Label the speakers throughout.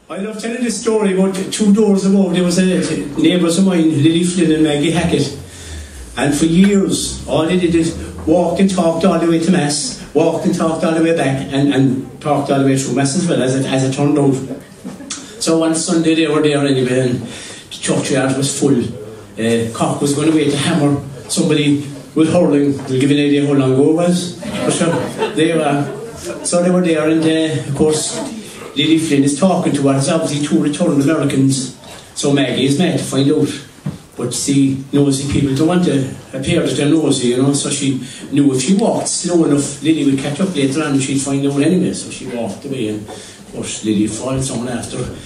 Speaker 1: I love telling this story about 2 doors above. There was a neighbours of mine, Lily Flynn and Maggie Hackett, and for years all they did is walked and talked all the way to Mass, walked and talked all the way back, and talked all the way through Mass as well, as it turned out. So one Sunday they were there anyway, and the churchyard was full. Cock was going away to hammer somebody with hurling. We'll give you an idea how long ago it was. So they were there, and of course Lily Flynn is talking to her. It's obviously 2 returned Americans. So Maggie is mad to find out. But see, nosy people don't want to appear that they're nosy, you know. So she knew if she walked slow enough, Lily would catch up later on and she'd find out anyway. So she walked away, and of course Lily falls down after her.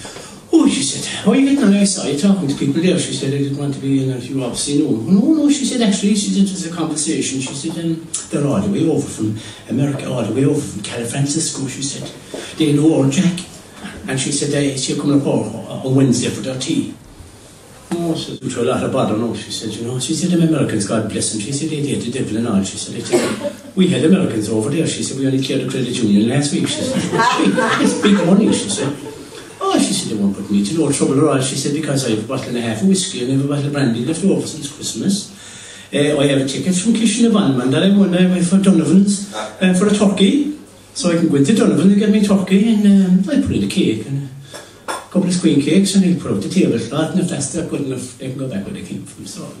Speaker 1: Oh, she said, how are you getting on? I saw you talking to people there. She said, I didn't want to be in, you obviously know. No, she said, actually, she said, it was a conversation. She said, they're all the way over from America, all the way over from Cal Francisco. She said, they know old Jack. And she said, she'll come up on Wednesday for their tea. Oh, she said, a lot of bother, no. She said, you know, she said, them Americans, God bless them. She said, they did the devil and all. She said, we had Americans over there. She said, we only cleared the credit union last week. She said, it's big money, she said. Oh, she said, they won't put me to no trouble at all. She said, because I have a bottle and a half of whiskey and I have a bottle of brandy left over since Christmas. I have a ticket from Kishinavon that I won for Donovan's for a turkey. So I can go into Donovan and get me turkey, and I put in a cake and a couple of queen cakes, and he'll put up the tablecloth, and if that's not good enough, they can go back where they came from. So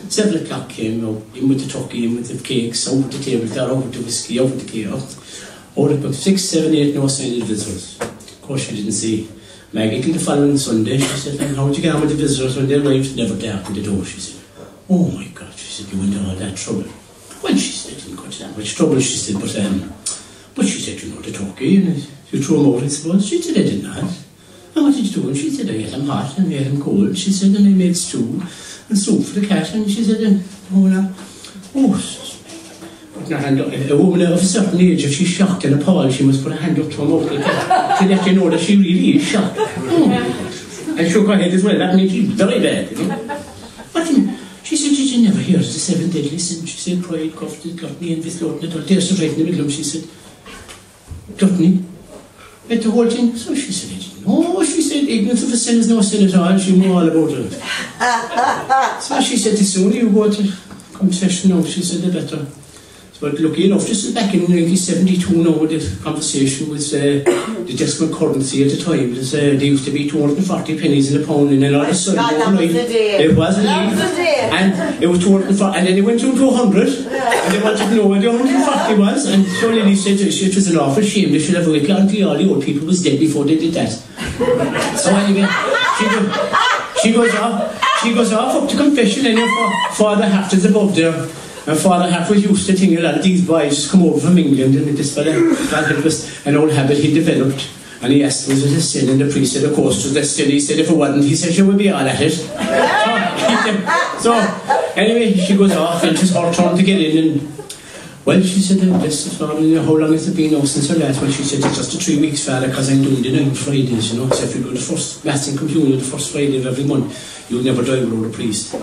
Speaker 1: 7 o'clock came, in with the turkey, in with the cakes, out with the tablecloth, out with the whiskey, out with the cake. Out about 6, 7, 8, no sign of visitors. Of course she didn't see Maggie till the following Sunday. She said, how did you get on with the visitors when they arrived? Never darkened the door, she said. Oh my God, she said, you went to all that trouble. Well, she said, I didn't go to that much trouble, she said, but she said, you know, the turkey, and you threw them out, I suppose. She said, I did not. And what did you do? And she said, I had them hot and I had them cold. She said, and I made stew and soup for the cat. And she said, but a woman of a certain age, if she's shocked and appalled, she must put a hand up to her mouth like that to let you know that she really is shocked. And shook her head as well. That made you very bad, you know. But she said, did you never hear the 7 deadly sins? She said, pride, coveted, gluttony, envy, sloth, and there's right in the middle. She said, gluttony, at the whole thing. So she said, I didn't know. She said, ignorance of a sin is no sin at all. She knew all about it. So she said, the sooner you go to confession now, she said, the better. But lucky enough, this is back in 1972 now, the conversation was the decimal currency at the time. There used to be 240 pennies in a pound, and then all of a sudden it was a day. And it was 240, and then it went to 200, and they wanted to know where the 140 was, and so Lily said it was an awful shame, they should have waited until all the old people was dead before they did that. So anyway, she goes off up to confession, and her father Hafton's above there. And Father Haff was used to thinking a lot of these boys just come over from England, and this fella, that was an old habit he developed. And he asked, was it a sin? And the priest said, of course, it was a sin. He said, if it wasn't, he said, she would be all at it. So anyway, she goes off, and it's her turn to get in. And well, she said, bless the family, how long has it been now since her last? Well, she said, it's just 3 weeks, Father, because I'm doing the 9 Fridays, you know. So if you do the first Mass and Communion, the first Friday of every month, you'll never die without a priest.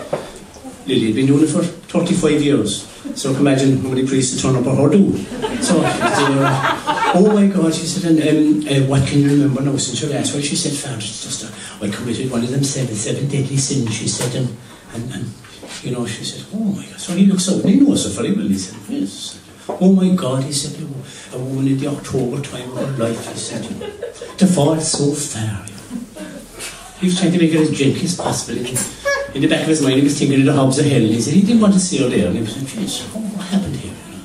Speaker 1: Lily had been doing it for 35 years. So imagine how many priests turn up at her do. So oh my God, she said, and what can you remember now since your last? Well, she said, Father, it's just I committed one of them seven deadly sins, she said, and you know, she said, oh my God. So he looks out and he knows her very well. He said, yes. Oh my God, he said, a woman in the October time of her life, he said, you know, to fall so far. You know. He was trying to make it as gentle as possible. In the back of his mind, he was thinking of the Hobbs of Hell, and he said he didn't want to see her there. And he was like, jeez, what happened here? You know?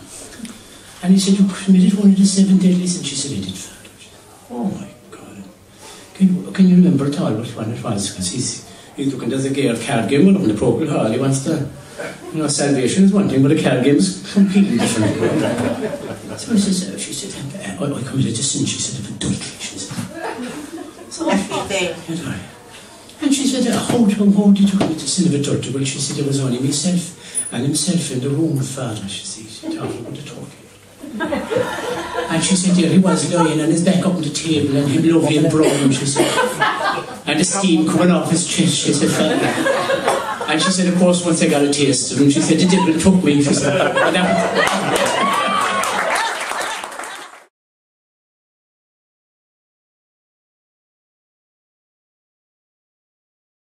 Speaker 1: And he said, you committed one of the 7 deadly sins. She said, I did, Father. Oh my God. Can you remember at all which one it was? Because he's looking, there's a card game up in the Procol Hall. He wants to, you know, salvation is one thing, but a card game is completely different. So she said, I committed a sin. She said, of adultery. She said. So and she said, how did you commit the sin of adultery? Well, she said, it was only myself and himself in the room, Father, she said. She talked about the turkey. And she said, there he was lying on his back up on the table, and him lovely and brown, she said. And the steam coming off his chest, she said, Father. And she said, of course, once I got a taste of him, she said, the devil took me, she said.